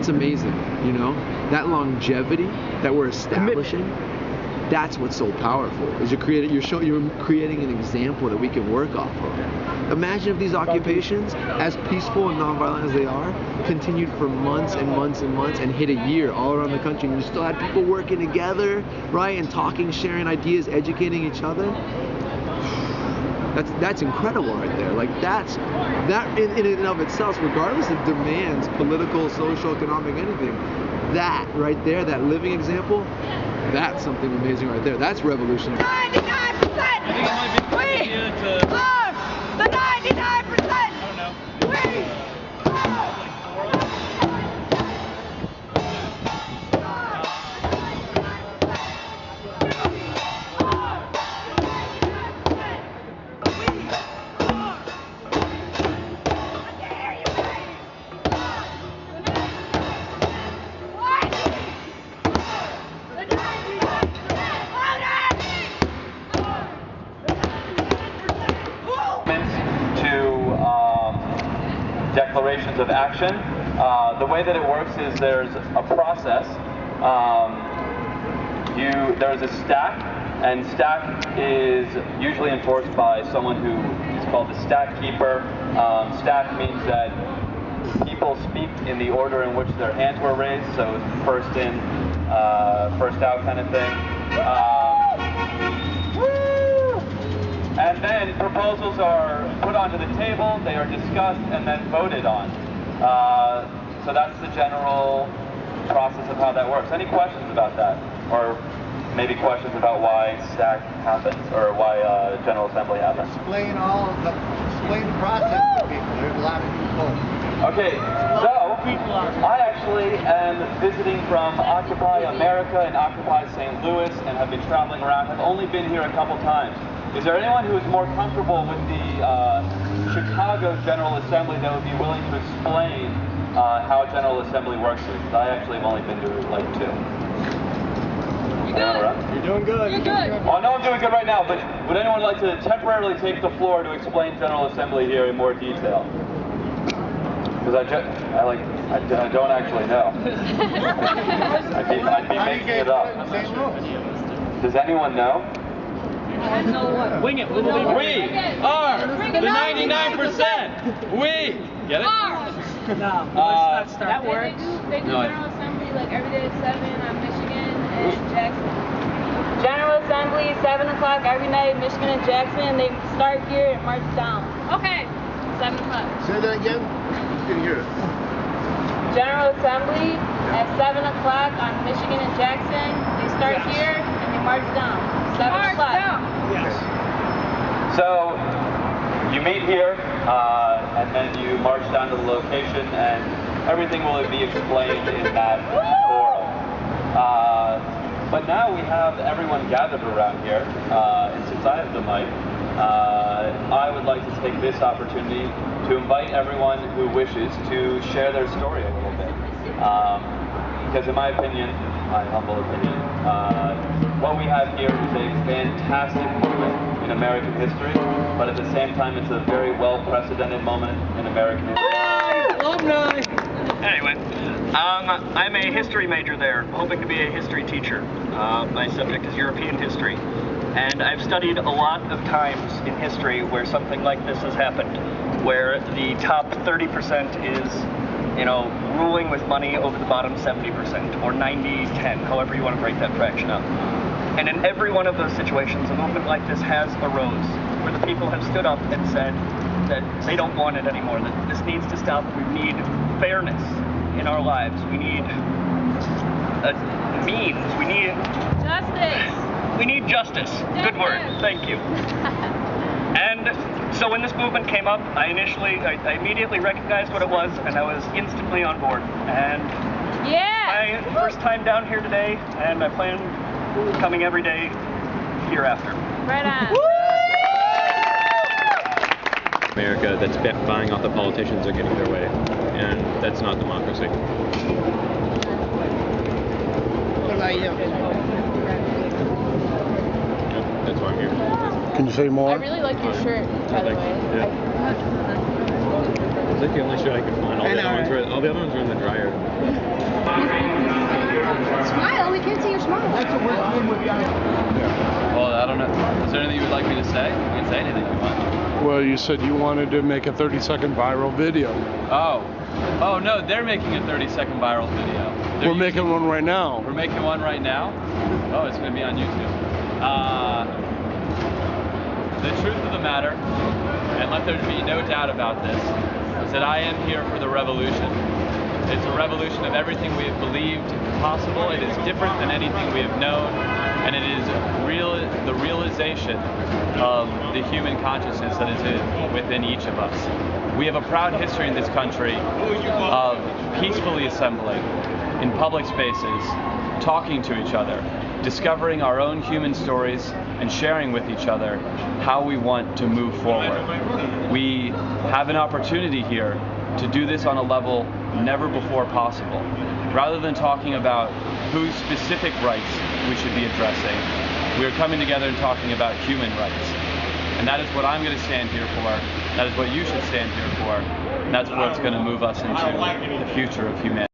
That's amazing, you know? That longevity that we're establishing, that's what's so powerful. Is you're creating an example that we can work off of. Imagine if these occupations, as peaceful and nonviolent as they are, continued for months and months and months and hit a year all around the country, and you still had people working together, right? And talking, sharing ideas, educating each other. That's incredible right there. Like that in and of itself, regardless of demands, political, social, economic, anything, that right there, that living example, that's something amazing right there. That's revolutionary. 99%! We are the 99%! I don't know. We declarations of action. The way that it works is there's a process. There's a stack, and stack is usually enforced by someone who is called the stack keeper. Stack means that people speak in the order in which their hands were raised, so first in, first out kind of thing. And then proposals are put onto the table, they are discussed, and then voted on. So that's the general process of how that works. Any questions about that? Or maybe questions about why stack happens, or why General Assembly happens? Explain the process to people. There's a lot of people. Okay, so I actually am visiting from Occupy America and Occupy St. Louis, and have been traveling around. I've only been here a couple times. Is there anyone who is more comfortable with the Chicago General Assembly that would be willing to explain how General Assembly works here? Because I actually have only been to like 2. You're doing good. You're good. Oh, I know I'm doing good right now, but would anyone like to temporarily take the floor to explain General Assembly here in more detail? Because I don't actually know. I'd be making it up. Does anyone know? Wing it. We are the 99%. We get it? No, that works. They do General Assembly like every day at 7 on Michigan and Jackson. General Assembly, 7 o'clock every night, Michigan and Jackson. They start here and march down. Okay. 7 o'clock. Say that again? Didn't hear it. General Assembly at 7 o'clock on Michigan and Jackson. They start here and they march down. 7 o'clock. Yes. So you meet here, and then you march down to the location, and everything will be explained in that forum. But now we have everyone gathered around here, and since I have the mic, I would like to take this opportunity to invite everyone who wishes to share their story a little bit. Because in my opinion, my humble opinion, what we have here is a fantastic moment in American history, but at the same time it's a very well-precedented moment in American history. Alumni! Anyway, I'm a history major there, hoping to be a history teacher. My subject is European history. And I've studied a lot of times in history where something like this has happened, where the top 30% is, you know, ruling with money over the bottom 70%, or 90-10, however you want to break that fraction up. And in every one of those situations, a movement like this has arose, where the people have stood up and said that they don't want it anymore, that this needs to stop. We need fairness in our lives. We need means. We need Justice. We need justice. Good word. Thank you. And so when this movement came up, I immediately recognized what it was, and I was instantly on board. And Yeah. my first time down here today, and I plan coming every day hereafter. Right on. America that's buying off the politicians are getting their way, and that's not democracy. What about you? Yep, that's why I'm here. Can you say more? I really like your shirt, by the way. Yeah. It's like the only shirt I could find. All the other ones were in the dryer. Smile, we can't see your smile. Well, I don't know. Is there anything you would like me to say? You can say anything you want. Well, you said you wanted to make a 30-second viral video. Oh no, they're making a 30-second viral video. We're making one right now. We're making one right now? Oh, it's going to be on YouTube. The truth of the matter, and let there be no doubt about this, is that I am here for the revolution. It's a revolution of everything we have believed possible. It is different than anything we have known, and it is the realization of the human consciousness that is within each of us. We have a proud history in this country of peacefully assembling in public spaces, talking to each other, discovering our own human stories, and sharing with each other how we want to move forward. We have an opportunity here to do this on a level never before possible. Rather than talking about whose specific rights we should be addressing, we are coming together and talking about human rights. And that is what I'm going to stand here for. That is what you should stand here for. And that's what's going to move us into the future of humanity.